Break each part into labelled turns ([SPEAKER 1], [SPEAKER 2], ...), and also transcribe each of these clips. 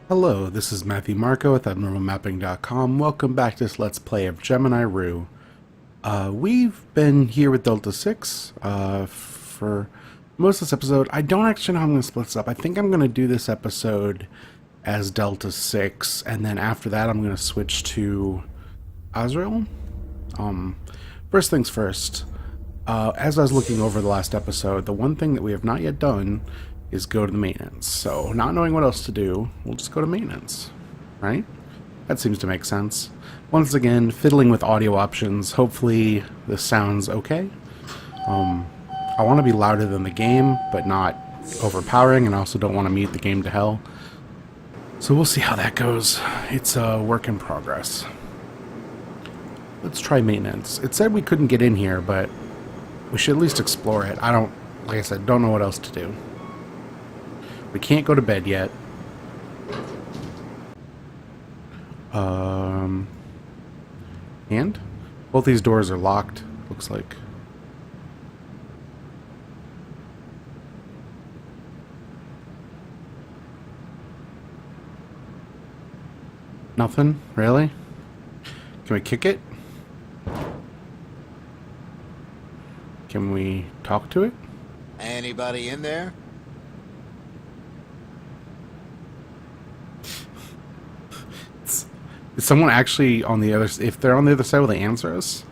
[SPEAKER 1] Hello, this is Matthew Marco with abnormalmapping.com. Welcome back to this Let's Play of Gemini Rue. We've been here with Delta 6 for most of this episode. I don't actually know how I'm going to split this up. I think I'm going to do this episode as Delta 6, and then after that I'm going to switch to Azriel. First things first, as I was looking over the last episode, the one thing that we have not yet done is go to the maintenance. So, not knowing what else to do, we'll just go to maintenance, right? That seems to make sense. Once again, fiddling with audio options. Hopefully this sounds okay. I want to be louder than the game, but not overpowering, and I also don't want to mute the game to hell. So we'll see how that goes. It's a work in progress. Let's try maintenance. It said we couldn't get in here, but we should at least explore it. Like I said, don't know what else to do. We can't go to bed yet. And both these doors are locked, looks like. Nothing? Really? Can we kick it? Can we talk to it?
[SPEAKER 2] Anybody in there?
[SPEAKER 1] Is someone actually on the other... If they're on the other side, will they answer us?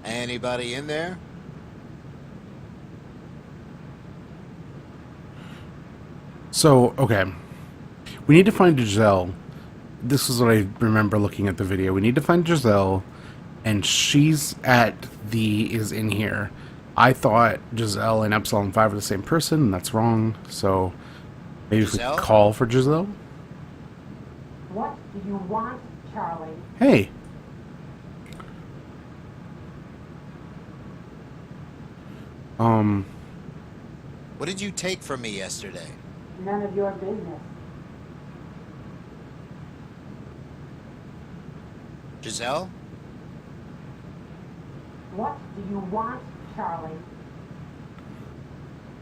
[SPEAKER 2] Anybody in there?
[SPEAKER 1] So, okay. We need to find Giselle. This is what I remember looking at the video. We need to find Giselle, and she's is in here. I thought Giselle and Epsilon 5 are the same person, and that's wrong, so... Maybe
[SPEAKER 2] Giselle?
[SPEAKER 1] if we call for Giselle?
[SPEAKER 3] What do you want, Charlie?
[SPEAKER 1] Hey.
[SPEAKER 2] What did you take from me yesterday?
[SPEAKER 3] None of your business.
[SPEAKER 2] Giselle?
[SPEAKER 3] What do you want, Charlie?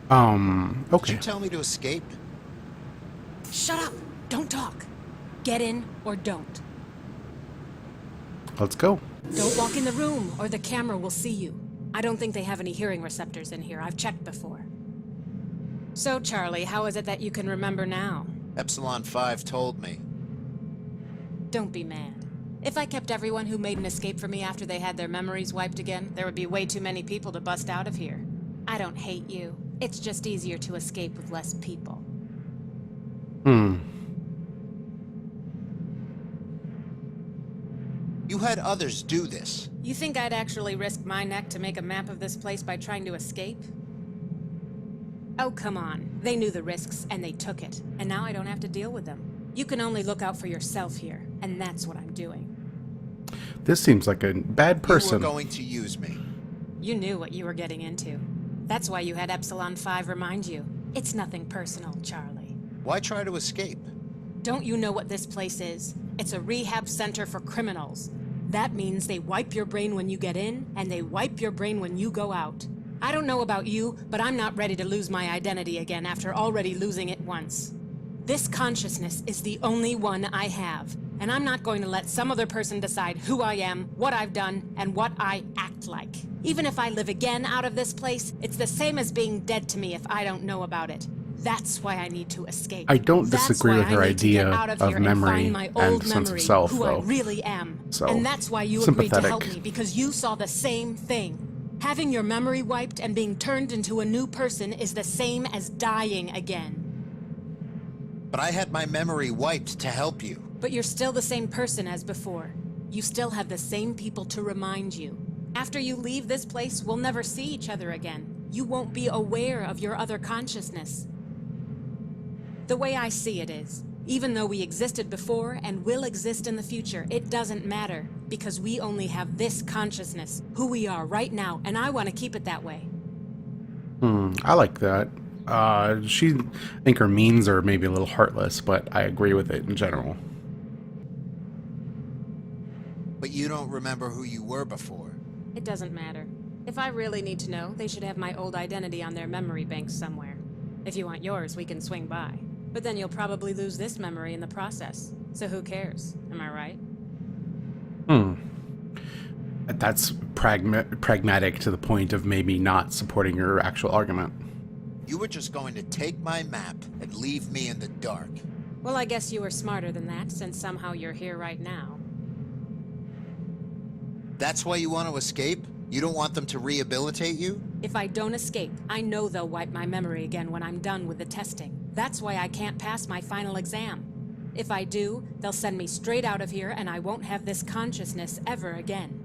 [SPEAKER 2] Did
[SPEAKER 1] Okay.
[SPEAKER 2] you tell me to escape?
[SPEAKER 4] Shut up! Don't talk. Get in or don't.
[SPEAKER 1] Let's go.
[SPEAKER 4] Don't walk in the room or the camera will see you. I don't think they have any hearing receptors in here. I've checked before. So, Charlie, how is it that you can remember now?
[SPEAKER 2] Epsilon 5 told me.
[SPEAKER 4] Don't be mad. If I kept everyone who made an escape from me after they had their memories wiped again, there would be way too many people to bust out of here. I don't hate you. It's just easier to escape with less people.
[SPEAKER 2] You had others do this.
[SPEAKER 4] You think I'd actually risk my neck to make a map of this place by trying to escape? Oh, come on. They knew the risks, and they took it. And now I don't have to deal with them. You can only look out for yourself here, and that's what I'm doing.
[SPEAKER 1] This seems like a bad person.
[SPEAKER 2] You were going to use me.
[SPEAKER 4] You knew what you were getting into. That's why you had Epsilon 5 remind you. It's nothing personal, Charlie.
[SPEAKER 2] Why try to escape?
[SPEAKER 4] Don't you know what this place is? It's a rehab center for criminals. That means they wipe your brain when you get in, and they wipe your brain when you go out. I don't know about you, but I'm not ready to lose my identity again after already losing it once. This consciousness is the only one I have, and I'm not going to let some other person decide who I am, what I've done, and what I act like. Even if I live again out of this place, it's the same as being dead to me if I don't know about it. That's why I need to escape.
[SPEAKER 1] I don't disagree with her idea of memory and sense of self,
[SPEAKER 4] who
[SPEAKER 1] though.
[SPEAKER 4] I really am.
[SPEAKER 1] So,
[SPEAKER 4] And that's why you agreed to
[SPEAKER 1] sympathetic.
[SPEAKER 4] help me, because you saw the same thing. Having your memory wiped and being turned into a new person is the same as dying again.
[SPEAKER 2] But I had my memory wiped to help you.
[SPEAKER 4] But you're still the same person as before. You still have the same people to remind you. After you leave this place, we'll never see each other again. You won't be aware of your other consciousness. The way I see it is, even though we existed before and will exist in the future, it doesn't matter, because we only have this consciousness, who we are right now, and I want to keep it that way.
[SPEAKER 1] I like that. I think her means are maybe a little heartless, but I agree with it in general.
[SPEAKER 2] But you don't remember who you were before.
[SPEAKER 4] It doesn't matter. If I really need to know, they should have my old identity on their memory banks somewhere. If you want yours, we can swing by. But then you'll probably lose this memory in the process. So who cares? Am I right?
[SPEAKER 1] That's pragmatic to the point of maybe not supporting your actual argument.
[SPEAKER 2] You were just going to take my map and leave me in the dark.
[SPEAKER 4] Well, I guess you were smarter than that, since somehow you're here right now.
[SPEAKER 2] That's why you want to escape? You don't want them to rehabilitate you?
[SPEAKER 4] If I don't escape, I know they'll wipe my memory again when I'm done with the testing. That's why I can't pass my final exam. If I do, they'll send me straight out of here and I won't have this consciousness ever again.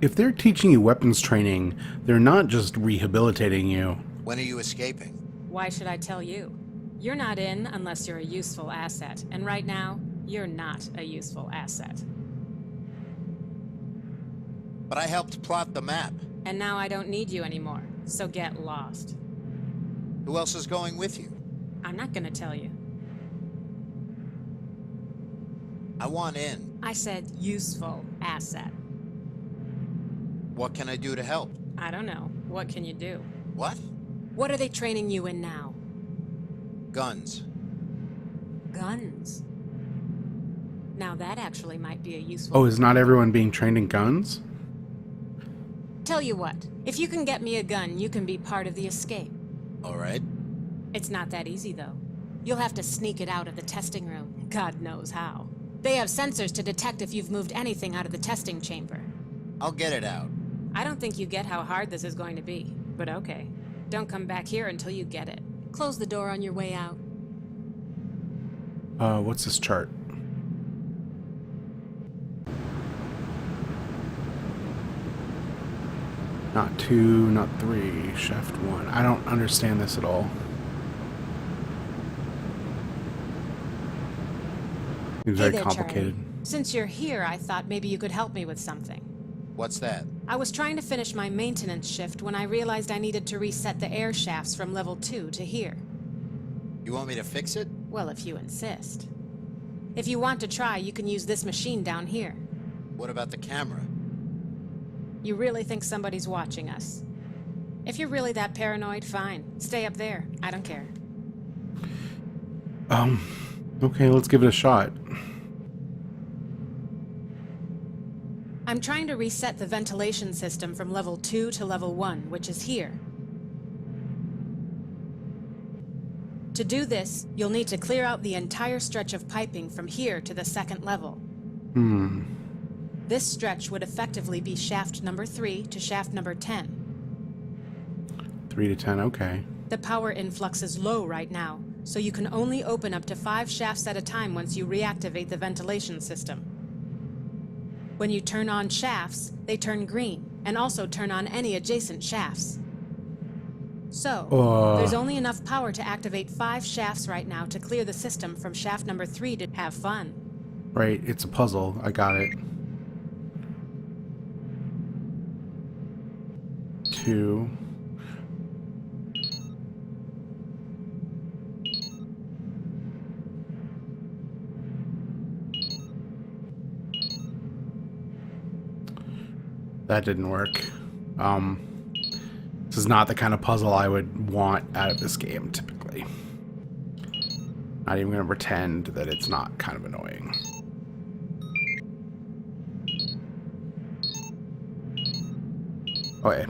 [SPEAKER 1] If they're teaching you weapons training, they're not just rehabilitating you.
[SPEAKER 2] When are you escaping?
[SPEAKER 4] Why should I tell you? You're not in unless you're a useful asset, and right now, you're not a useful asset.
[SPEAKER 2] But I helped plot the map.
[SPEAKER 4] And now I don't need you anymore, so get lost.
[SPEAKER 2] Who else is going with you?
[SPEAKER 4] I'm not gonna tell you.
[SPEAKER 2] I want in.
[SPEAKER 4] I said useful asset.
[SPEAKER 2] What can I do to help?
[SPEAKER 4] I don't know. What can you do?
[SPEAKER 2] What?
[SPEAKER 4] What are they training you in now?
[SPEAKER 2] Guns.
[SPEAKER 4] Guns. Now that actually might be a useful...
[SPEAKER 1] Oh, is not everyone being trained in guns?
[SPEAKER 4] Tell you what, if you can get me a gun, you can be part of the escape.
[SPEAKER 2] All right.
[SPEAKER 4] It's not that easy, though. You'll have to sneak it out of the testing room. God knows how. They have sensors to detect if you've moved anything out of the testing chamber.
[SPEAKER 2] I'll get it out.
[SPEAKER 4] I don't think you get how hard this is going to be, but okay. Don't come back here until you get it. Close the door on your way out.
[SPEAKER 1] What's this chart? Not 2, not 3, shaft 1. I don't understand this at all. Seems
[SPEAKER 4] Hey
[SPEAKER 1] very
[SPEAKER 4] there,
[SPEAKER 1] complicated.
[SPEAKER 4] Charlie. Since you're here, I thought maybe you could help me with something.
[SPEAKER 2] What's that?
[SPEAKER 4] I was trying to finish my maintenance shift when I realized I needed to reset the air shafts from level 2 to here.
[SPEAKER 2] You want me to fix it?
[SPEAKER 4] Well, if you insist. If you want to try, you can use this machine down here.
[SPEAKER 2] What about the camera?
[SPEAKER 4] You really think somebody's watching us? If you're really that paranoid, fine. Stay up there. I don't care.
[SPEAKER 1] Okay, let's give it a shot.
[SPEAKER 4] I'm trying to reset the ventilation system from level 2 to level 1, which is here. To do this, you'll need to clear out the entire stretch of piping from here to the second level. This stretch would effectively be shaft number 3 to shaft number 10.
[SPEAKER 1] 3 to 10, okay.
[SPEAKER 4] The power influx is low right now, so you can only open up to 5 shafts at a time once you reactivate the ventilation system. When you turn on shafts, they turn green, and also turn on any adjacent shafts. So, there's only enough power to activate 5 shafts right now to clear the system from shaft number 3 to have fun.
[SPEAKER 1] Right, it's a puzzle. I got it. 2. That didn't work. This is not the kind of puzzle I would want out of this game, typically. Not even going to pretend that it's not kind of annoying. Okay,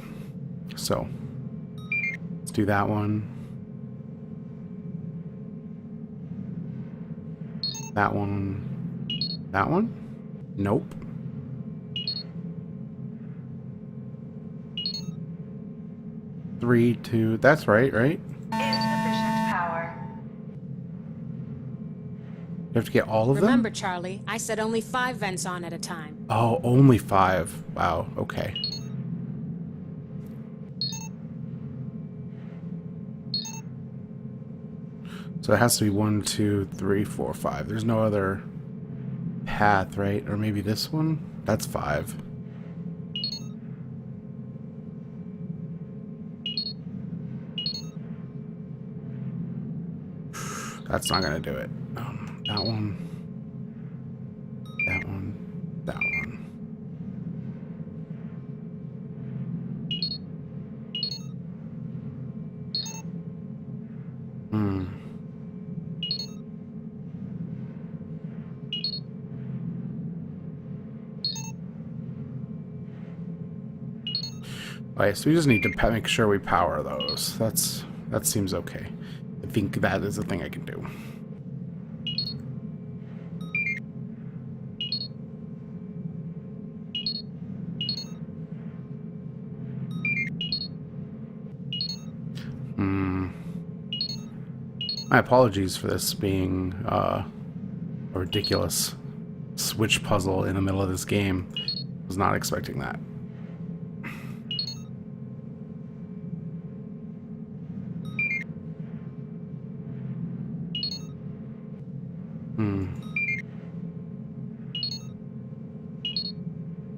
[SPEAKER 1] so let's do that one. That one. That one? Nope. Three, 2. That's right, right?
[SPEAKER 5] Insufficient power.
[SPEAKER 1] You have to get all of them?
[SPEAKER 4] Remember, Charlie, I said only 5 vents on at a time.
[SPEAKER 1] Oh, only 5. Wow, okay. So it has to be 1, 2, 3, 4, 5. There's no other path, right? Or maybe this one? That's 5. That's not gonna do it. That one. That one. That one. Alright, so we just need to make sure we power those. That seems okay. I think that is a thing I can do. My apologies for this being a ridiculous switch puzzle in the middle of this game. Was not expecting that.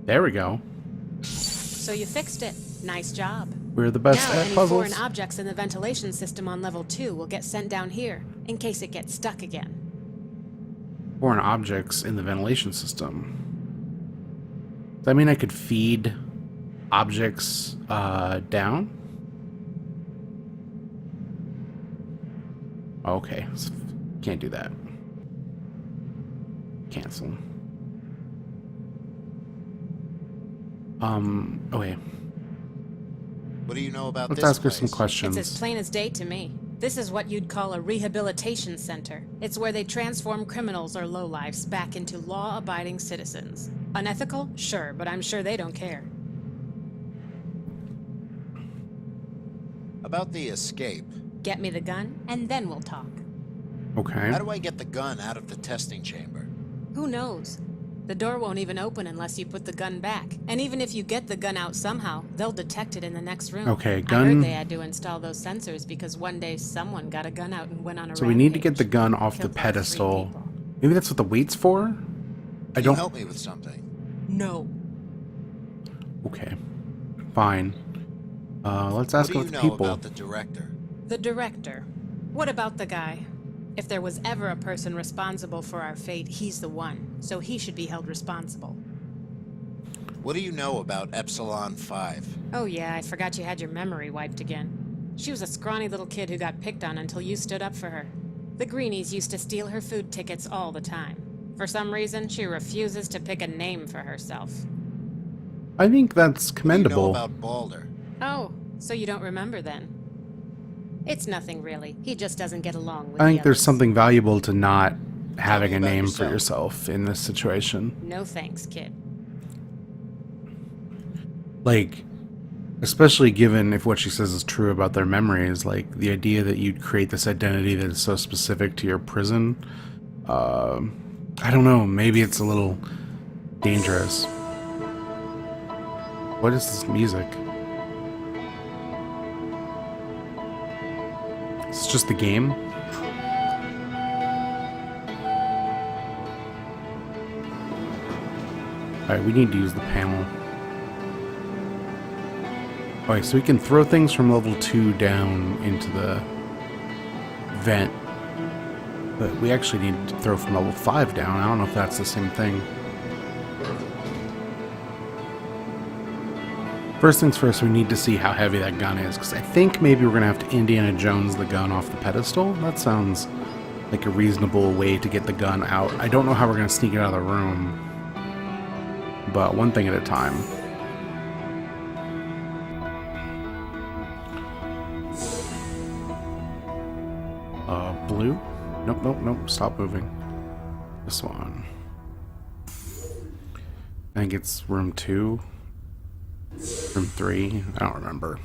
[SPEAKER 1] There we go.
[SPEAKER 4] So you fixed it. Nice job.
[SPEAKER 1] We're the best
[SPEAKER 4] Now
[SPEAKER 1] at
[SPEAKER 4] any
[SPEAKER 1] puzzles.
[SPEAKER 4] foreign objects in the ventilation system on level 2 will get sent down here, in case it gets stuck again.
[SPEAKER 1] Foreign objects in the ventilation system. Does that mean I could feed objects down? Okay, can't do that. Cancel. Okay.
[SPEAKER 2] What do you know about
[SPEAKER 1] Let's
[SPEAKER 2] this
[SPEAKER 1] ask her
[SPEAKER 2] place?
[SPEAKER 1] some questions.
[SPEAKER 4] It's as plain as day to me. This is what you'd call a rehabilitation center. It's where they transform criminals or lowlifes back into law-abiding citizens. Unethical? Sure, but I'm sure they don't care.
[SPEAKER 2] About the escape.
[SPEAKER 4] Get me the gun, and then we'll talk.
[SPEAKER 1] Okay.
[SPEAKER 2] How do I get the gun out of the testing chamber?
[SPEAKER 4] Who knows? The door won't even open unless you put the gun back. And even if you get the gun out somehow, they'll detect it in the next room.
[SPEAKER 1] Okay,
[SPEAKER 4] I
[SPEAKER 1] gun-
[SPEAKER 4] heard they had to install those sensors because one day someone got a gun out and went on a
[SPEAKER 1] So we need to get
[SPEAKER 4] rampage.
[SPEAKER 1] the gun off the
[SPEAKER 4] Killed like 3
[SPEAKER 1] pedestal.
[SPEAKER 4] people.
[SPEAKER 1] Maybe that's what the weight's for? I
[SPEAKER 2] Can
[SPEAKER 1] don't...
[SPEAKER 2] you help me with something?
[SPEAKER 4] No.
[SPEAKER 1] Okay. Fine. Let's
[SPEAKER 2] What
[SPEAKER 1] ask
[SPEAKER 2] do you
[SPEAKER 1] about the
[SPEAKER 2] know
[SPEAKER 1] people.
[SPEAKER 2] about the director?
[SPEAKER 4] The director. What about the guy? If there was ever a person responsible for our fate, he's the one. So he should be held responsible.
[SPEAKER 2] What do you know about Epsilon 5?
[SPEAKER 4] Oh yeah, I forgot you had your memory wiped again. She was a scrawny little kid who got picked on until you stood up for her. The greenies used to steal her food tickets all the time. For some reason, she refuses to pick a name for herself.
[SPEAKER 1] I think that's
[SPEAKER 2] What do you
[SPEAKER 1] commendable.
[SPEAKER 2] know about Balder?
[SPEAKER 4] Oh, so you don't remember then? It's nothing really. He just doesn't get along with
[SPEAKER 1] I
[SPEAKER 4] the
[SPEAKER 1] think there's
[SPEAKER 4] others.
[SPEAKER 1] something valuable to not having
[SPEAKER 2] me
[SPEAKER 1] a
[SPEAKER 2] about
[SPEAKER 1] name for
[SPEAKER 2] yourself.
[SPEAKER 1] yourself in this situation.
[SPEAKER 4] No thanks, kid.
[SPEAKER 1] Like, especially given if what she says is true about their memories, like the idea that you'd create this identity that is so specific to your prison. I don't know, maybe it's a little dangerous. What is this music? It's just the game? Alright, we need to use the panel. Alright, so we can throw things from level 2 down into the vent. But we actually need to throw from level 5 down. I don't know if that's the same thing. First things first, we need to see how heavy that gun is, because I think maybe we're going to have to Indiana Jones the gun off the pedestal. That sounds like a reasonable way to get the gun out. I don't know how we're going to sneak it out of the room, but one thing at a time. Blue? Nope, nope, nope. Stop moving. This one. I think it's room 2. Room 3? I don't remember.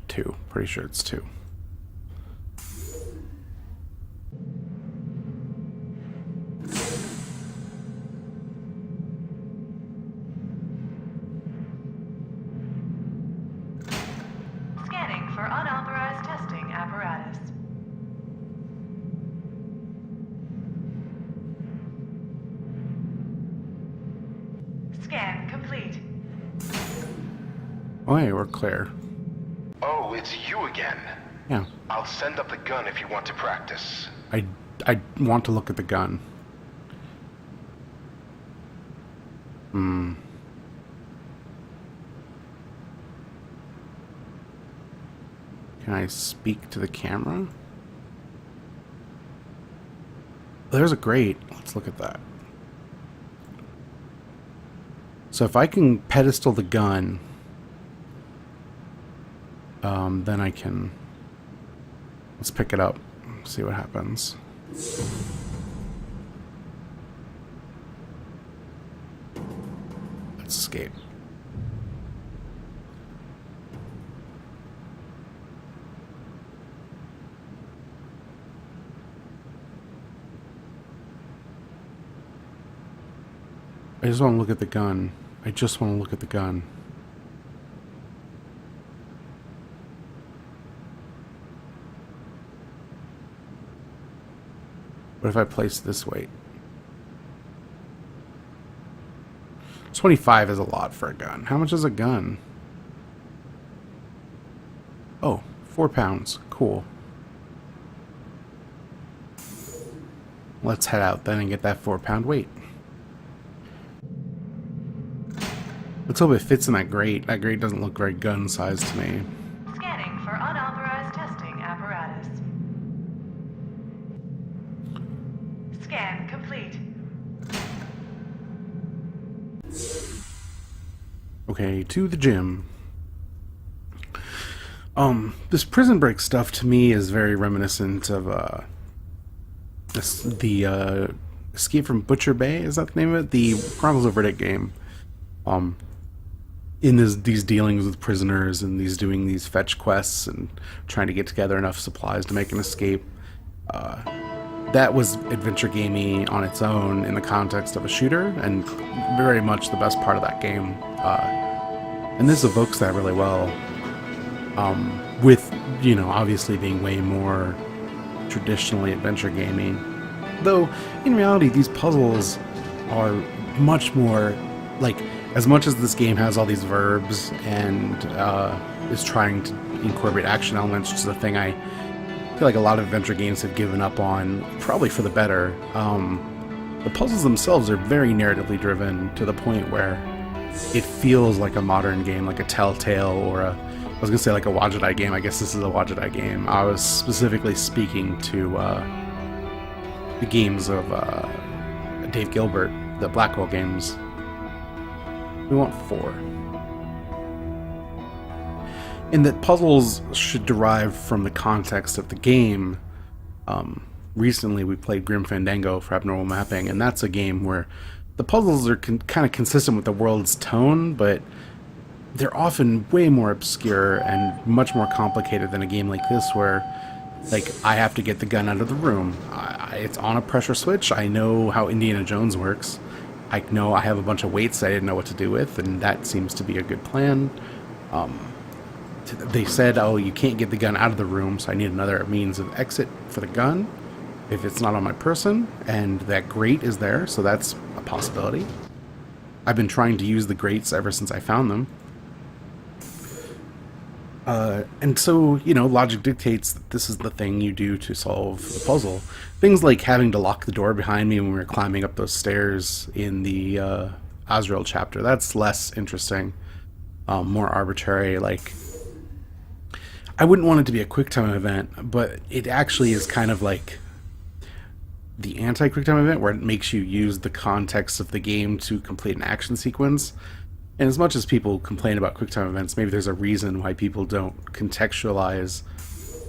[SPEAKER 1] 2. Pretty sure it's 2.
[SPEAKER 5] Scanning for unauthorized testing apparatus. Scan complete.
[SPEAKER 1] Oh, hey, we're clear.
[SPEAKER 6] Oh, it's you again.
[SPEAKER 1] Yeah.
[SPEAKER 6] I'll send up the gun if you want to practice.
[SPEAKER 1] I want to look at the gun. Can I speak to the camera? There's a grate. Let's look at that. So if I can pedestal the gun, then I can... Let's pick it up, see what happens. Let's escape. I just want to look at the gun. I just want to look at the gun. What if I place this weight? 25 is a lot for a gun. How much is a gun? Oh, 4 pounds. Cool. Let's head out then and get that 4-pound weight. Let's hope it fits in that grate. That grate doesn't look very gun-sized to me.
[SPEAKER 5] Scanning for unauthorized testing apparatus. Scan complete.
[SPEAKER 1] Okay, to the gym. This prison break stuff to me is very reminiscent of the Escape from Butcher Bay. Is that the name of it? The Chronicles of Riddick game. In these dealings with prisoners and doing these fetch quests and trying to get together enough supplies to make an escape. That was adventure gamey on its own in the context of a shooter, and very much the best part of that game. And this evokes that really well. With, you know, obviously being way more traditionally adventure gamey. Though, in reality, these puzzles are much more, like, as much as this game has all these verbs and is trying to incorporate action elements, which is a thing I feel like a lot of adventure games have given up on, probably for the better. The puzzles themselves are very narratively driven to the point where it feels like a modern game, like a Telltale or I was going to say like a Wajidai game. I guess this is a Wajidai game. I was specifically speaking to the games of Dave Gilbert, the Blackwell games. We want 4. And that puzzles should derive from the context of the game. Recently we played Grim Fandango for Abnormal Mapping, and that's a game where the puzzles are kind of consistent with the world's tone, but they're often way more obscure and much more complicated than a game like this where, like, I have to get the gun out of the room. It's on a pressure switch. I know how Indiana Jones works. I know I have a bunch of weights I didn't know what to do with, and that seems to be a good plan. They said, oh, you can't get the gun out of the room, so I need another means of exit for the gun if it's not on my person, and that grate is there, so that's a possibility. I've been trying to use the grates ever since I found them. And so, you know, logic dictates that this is the thing you do to solve the puzzle. Things like having to lock the door behind me when we were climbing up those stairs in the Azriel chapter, that's less interesting, more arbitrary. Like, I wouldn't want it to be a QuickTime event, but it actually is kind of like the anti-QuickTime event where it makes you use the context of the game to complete an action sequence. And as much as people complain about QuickTime events, maybe there's a reason why people don't contextualize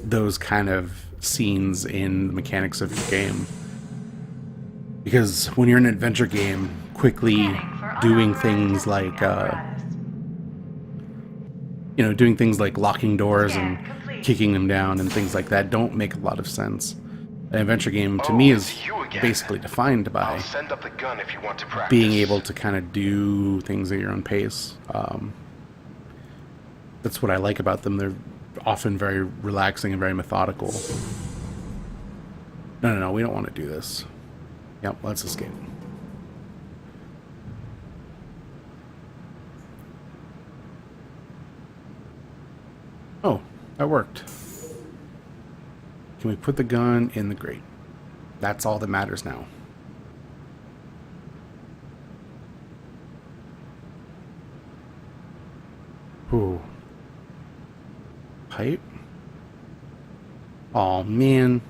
[SPEAKER 1] those kind of scenes in the mechanics of your game. Because when you're in an adventure game, quickly doing things like, doing things like locking doors and kicking them down and things like that don't make a lot of sense. An adventure game, to me, is basically defined by
[SPEAKER 6] I'll send up the gun if you want to practice.
[SPEAKER 1] being able to kind of do things at your own pace. That's what I like about them. They're often very relaxing and very methodical. No, we don't want to do this. Yep, let's escape. Oh, that worked. Can we put the gun in the grate? That's all that matters now. Ooh. Pipe? Oh man.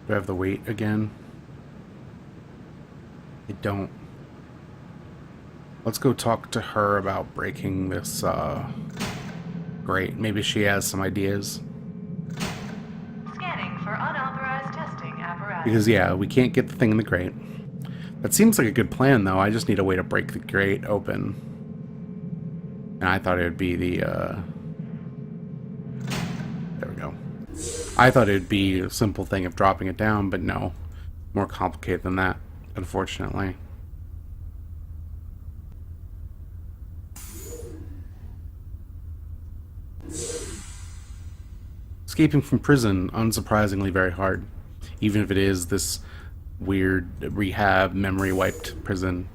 [SPEAKER 1] Do I have the weight again? I don't. Let's go talk to her about breaking this, grate. Maybe she has some ideas.
[SPEAKER 5] Scanning for unauthorized testing apparatus.
[SPEAKER 1] Because, yeah, we can't get the thing in the grate. That seems like a good plan, though. I just need a way to break the grate open. And I thought it would be the, there we go. I thought it would be a simple thing of dropping it down, but no. More complicated than that, unfortunately. Escaping from prison, unsurprisingly very hard. Even if it is this weird rehab, memory-wiped prison.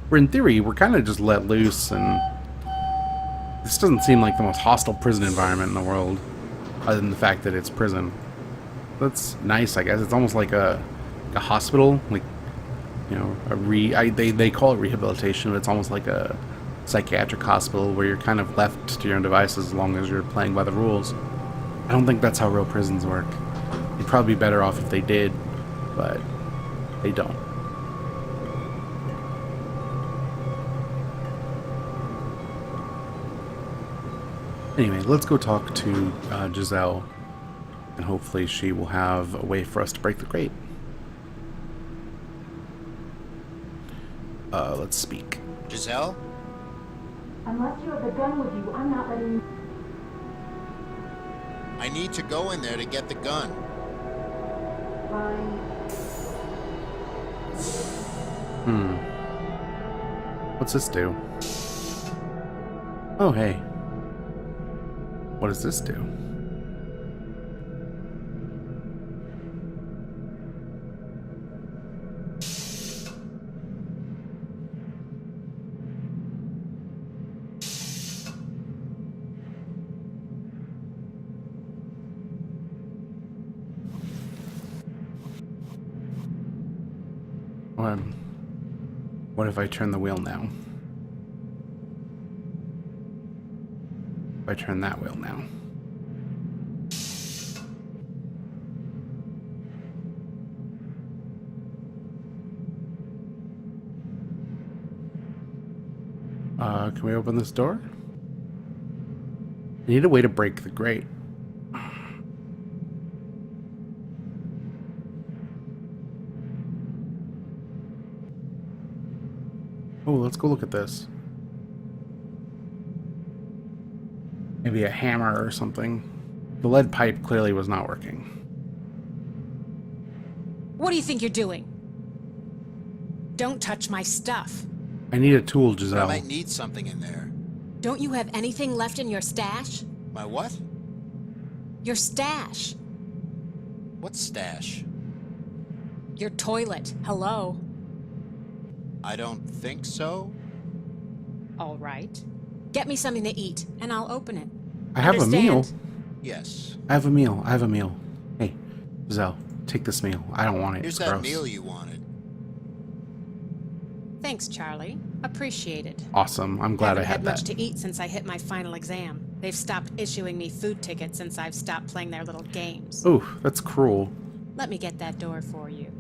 [SPEAKER 1] Where in theory, we're kind of just let loose, and this doesn't seem like the most hostile prison environment in the world, other than the fact that it's prison. That's nice, I guess. It's almost like a hospital, like, you know, they call it rehabilitation, but it's almost like a psychiatric hospital where you're kind of left to your own devices as long as you're playing by the rules. I don't think that's how real prisons work. You'd probably be better off if they did, but they don't. Anyway, let's go talk to Giselle, and hopefully she will have a way for us to break the crate. Let's speak.
[SPEAKER 2] Giselle?
[SPEAKER 3] Unless you have the gun with you, I'm not letting you.
[SPEAKER 2] I need to go in there to get the gun.
[SPEAKER 3] Fine.
[SPEAKER 1] What's this do? Oh, hey. What does this do? What if I turn the wheel now? If I turn that wheel now? Can we open this door? I need a way to break the grate. Oh, let's go look at this. Maybe a hammer or something. The lead pipe clearly was not working.
[SPEAKER 4] What do you think you're doing? Don't touch my stuff.
[SPEAKER 1] I need a tool,
[SPEAKER 2] I
[SPEAKER 1] Giselle.
[SPEAKER 2] might need something in there.
[SPEAKER 4] Don't you have anything left in your stash?
[SPEAKER 2] My what?
[SPEAKER 4] Your stash.
[SPEAKER 2] What stash?
[SPEAKER 4] Your toilet. Hello.
[SPEAKER 2] I don't think so.
[SPEAKER 4] All right. Get me something to eat, and I'll open it.
[SPEAKER 1] I have a meal.
[SPEAKER 4] Understand?
[SPEAKER 2] Yes.
[SPEAKER 1] I have a meal. I have a meal. Hey, Giselle, take this meal. I don't want it.
[SPEAKER 2] Here's
[SPEAKER 1] It's
[SPEAKER 2] that
[SPEAKER 1] gross.
[SPEAKER 2] meal you wanted.
[SPEAKER 4] Thanks, Charlie. Appreciated.
[SPEAKER 1] Awesome. I'm glad
[SPEAKER 4] Haven't
[SPEAKER 1] I had
[SPEAKER 4] had much
[SPEAKER 1] that.
[SPEAKER 4] to eat since I hit my final exam. They've stopped issuing me food tickets since I've stopped playing their little games.
[SPEAKER 1] Ooh, that's cruel.
[SPEAKER 4] Let me get that door for you.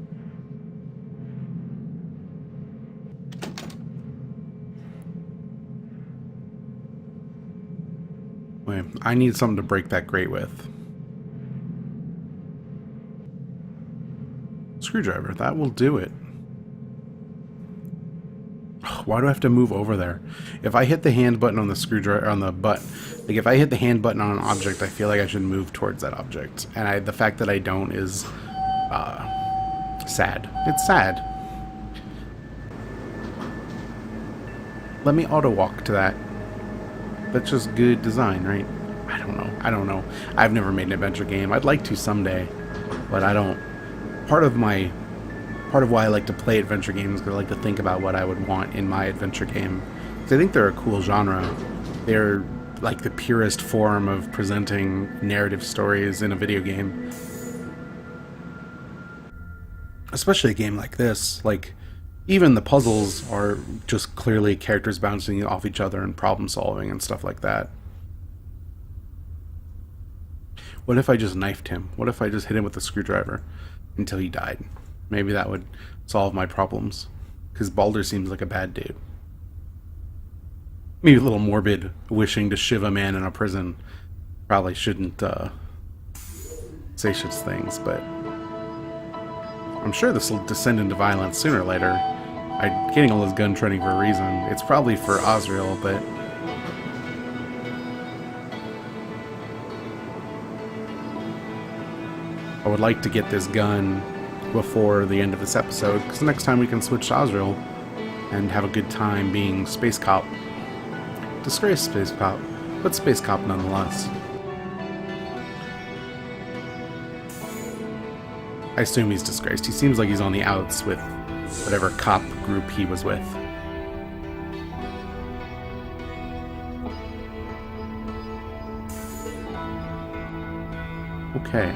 [SPEAKER 1] Wait, I need something to break that grate with. Screwdriver, that will do it. Why do I have to move over there? If I hit the hand button on the screwdriver, on the butt, like if I hit the hand button on an object, I feel like I should move towards that object. And the fact that I don't is, sad. It's sad. Let me auto walk to that. That's just good design, right? I don't know. I don't know. I've never made an adventure game. I'd like to someday, but I don't. Part of why I like to play adventure games is because I like to think about what I would want in my adventure game. Because I think they're a cool genre. They're like the purest form of presenting narrative stories in a video game. Especially a game like this. Like, even the puzzles are just clearly characters bouncing off each other and problem solving and stuff like that. What if I just knifed him? What if I just hit him with a screwdriver until he died? Maybe that would solve my problems. Because Balder seems like a bad dude. Maybe a little morbid, wishing to shiv a man in a prison. Probably shouldn't say such things, but I'm sure this will descend into violence sooner or later. I'm getting all this gun training for a reason. It's probably for Azriel, but I would like to get this gun before the end of this episode, because next time we can switch to Azriel and have a good time being Space Cop. Disgraced Space Cop, but Space Cop nonetheless. I assume he's disgraced. He seems like he's on the outs with whatever cop group he was with. Okay.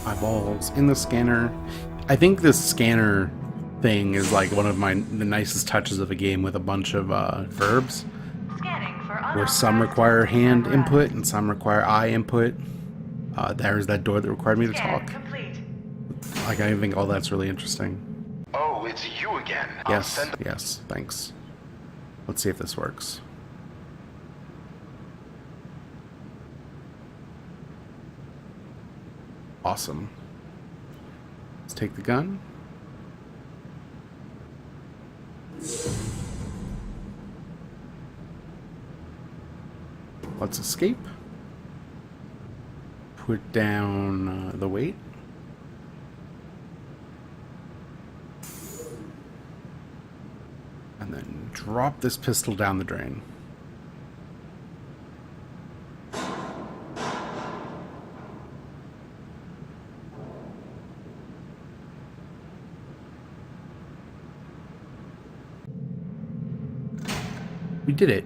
[SPEAKER 1] Eyeballs in the scanner. I think this scanner thing is like one of the nicest touches of a game with a bunch of verbs where some require hand input and some require eye input. There's that door that required me to talk. Like, I think all that's really interesting.
[SPEAKER 6] Oh, it's you again.
[SPEAKER 1] Yes, yes, thanks. Let's see if this works. Awesome. Let's take the gun. Let's escape. Put down the weight. And then drop this pistol down the drain. We did it.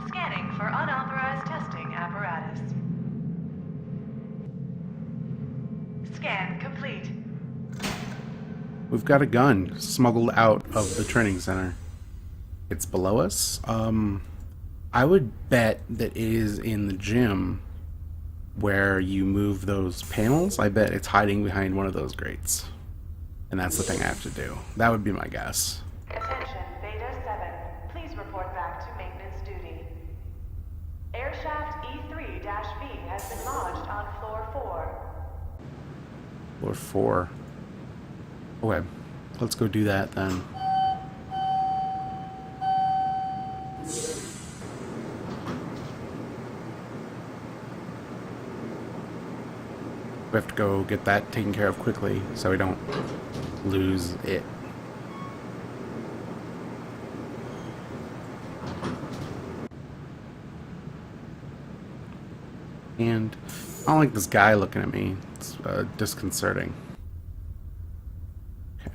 [SPEAKER 5] Scanning for unauthorized testing apparatus. Scan complete.
[SPEAKER 1] We've got a gun smuggled out of the training center. It's below us. I would bet that it is in the gym where you move those panels. I bet it's hiding behind one of those grates. And that's the thing I have to do. That would be my guess.
[SPEAKER 5] Attention, Beta 7. Please report back to maintenance duty. Airshaft E3-V has been lodged on floor 4.
[SPEAKER 1] Floor 4. Okay, let's go do that then. We have to go get that taken care of quickly so we don't lose it. And I don't like this guy looking at me. It's disconcerting. Okay.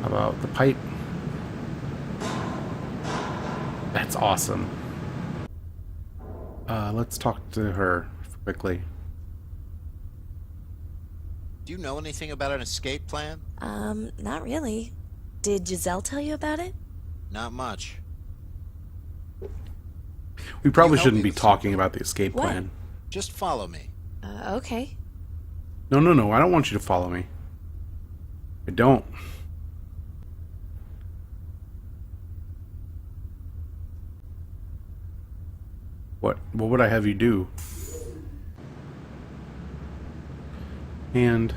[SPEAKER 1] About the pipe. That's awesome. Let's talk to her quickly.
[SPEAKER 2] Do you know anything about an escape plan?
[SPEAKER 7] Not really. Did Giselle tell you about it?
[SPEAKER 2] Not much.
[SPEAKER 1] We probably
[SPEAKER 2] help
[SPEAKER 1] shouldn't
[SPEAKER 2] me
[SPEAKER 1] be
[SPEAKER 2] with
[SPEAKER 1] talking about the escape
[SPEAKER 7] What?
[SPEAKER 1] plan.
[SPEAKER 2] Just follow me.
[SPEAKER 7] Okay.
[SPEAKER 1] No, I don't want you to follow me. I don't. What would I have you do? And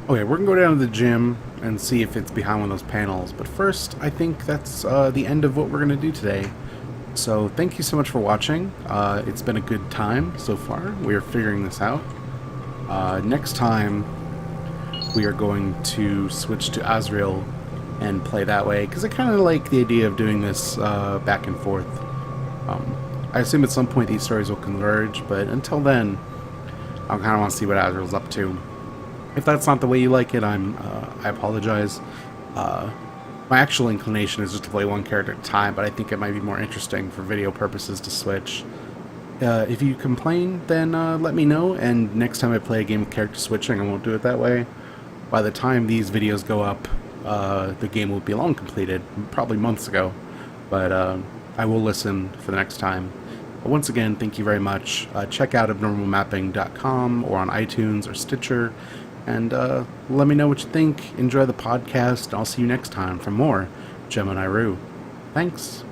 [SPEAKER 1] okay, we're gonna go down to the gym and see if it's behind one of those panels. But first, I think that's the end of what we're gonna do today. So thank you so much for watching. It's been a good time so far. We're figuring this out. Next time, we are going to switch to Azriel and play that way, because I kind of like the idea of doing this back and forth. I assume at some point these stories will converge, but until then, I kind of want to see what Azriel's up to. If that's not the way you like it, I apologize. My actual inclination is just to play one character at a time, but I think it might be more interesting for video purposes to switch. If you complain, then let me know, and next time I play a game with character switching, I won't do it that way. By the time these videos go up, the game will be long completed, probably months ago, but I will listen for the next time. But once again, thank you very much. Check out abnormalmapping.com or on iTunes or Stitcher, and let me know what you think. Enjoy the podcast. I'll see you next time for more Gemini Rue. Thanks.